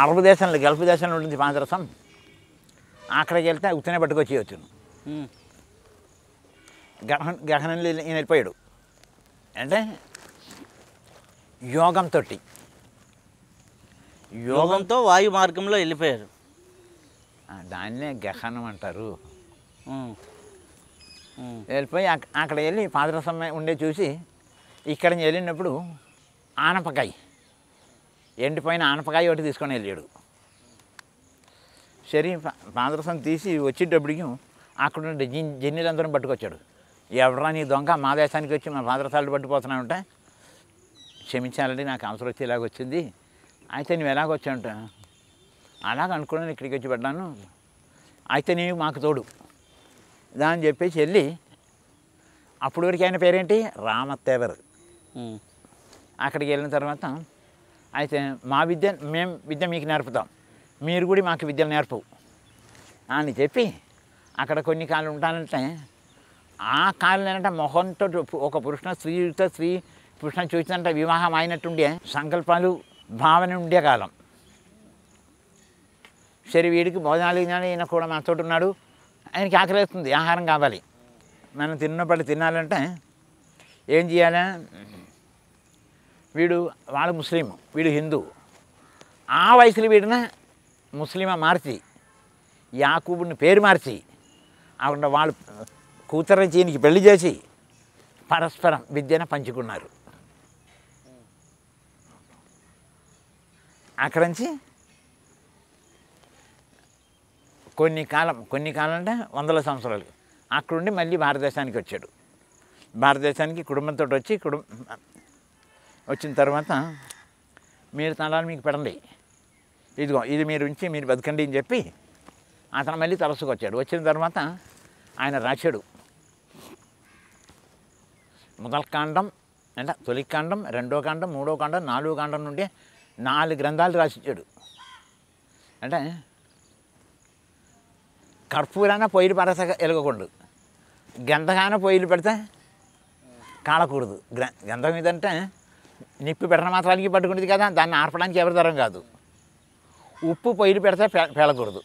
Arab దేశంలో Gulf దేశంలో ఉంటుంది పాదరసం. అక్కడికి వెళ్తే ఉత్తనే పట్టుకొచ్చేయచ్చు. గహనంలో ఈయన వెళ్ళిపోయాడు. అంటే యోగంతో వాయు మార్గంలో వెళ్ళిపోయారు. దాన్నే గహనం అంటారు. వెళ్ళిపోయి అక్కడ వెళ్ళి పాదరసం ఉండే చూసి ఇక్కడ వెళ్ళినప్పుడు ఆనపకాయ, ఎండిపోయిన ఆనపకాయ ఒకటి తీసుకొని వెళ్ళాడు. సరే పాదరసం తీసి వచ్చేటప్పటికి అక్కడుండే జన్నీలందరం పట్టుకొచ్చాడు. ఎవరా నీ దొంగ మా దేశానికి వచ్చి మా పాదరసాలు పట్టుకుపోతున్నావుంటే, క్షమించాలండి నాకు అవసరం వచ్చి ఇలాగ వచ్చింది. అయితే నువ్వు ఎలాగొచ్చావుంట, అలాగ అనుకున్నాను ఇక్కడికి వచ్చి పడ్డాను, అయితే నీవు మాకు తోడు దాని చెప్పేసి వెళ్ళి అప్పుడు వరకు ఆయన పేరేంటి రామతేవర్. అక్కడికి వెళ్ళిన తర్వాత అయితే మా మేము విద్య మీకు నేర్పుతాం, మీరు కూడా మాకు విద్యలు నేర్పు అని చెప్పి అక్కడ కొన్ని కాళ్ళు ఉంటానంటే ఆ కాళ్ళు ఏంటంటే మొహంతో ఒక స్త్రీ పురుషుని చూసినంటే వివాహం అయినట్టుండే సంకల్పాలు భావన ఉండే కాలం. సరే వీడికి భోజనాలు ఈయన కూడా మనతో ఉన్నాడు, ఆయనకి ఆకలిస్తుంది, ఆహారం కావాలి, మనం తిన్నప్పుడు తినాలంటే ఏం చేయాలి? వాడు ముస్లిం, వీడు హిందూ. ఆ వయసులో వీడిన ముస్లిమా మార్చి యాకూబుని పేరు మార్చి అక్కడ వాళ్ళు కూతురు చీనికి పెళ్లి చేసి పరస్పరం విద్యను పంచుకున్నారు. అక్కడి నుంచి కొన్ని కాలం అంటే 100 సంవత్సరాలు అక్కడుండి మళ్ళీ భారతదేశానికి వచ్చాడు. భారతదేశానికి కుటుంబంతో వచ్చి వచ్చిన తర్వాత మీరు తలాలు మీకు పెడండి, ఇదిగో ఇది మీరు ఉంచి మీరు బతకండి అని చెప్పి అతను మళ్ళీ తలసుకు వచ్చాడు. వచ్చిన తర్వాత ఆయన రాశాడు మొదలకాండం అంటే తొలికాండం, 2వ కాండం, 3వ కాండం, 4వ కాండం నుండి 4 గ్రంథాలు రాసిచ్చాడు. అంటే కర్పూరాన పొయ్యిలు పడత ఎలగకూడదు, గంధగాన పొయ్యిలు పెడితే కాలకూడదు. గంధం ఇదంటే నిప్పు పెట్టడం మాత్రానికి పట్టుకునేది కదా, దాన్ని ఆర్పడానికి ఎవరి తరం కాదు. ఉప్పు పొయ్యిలు పెడితే పేలకూడదు.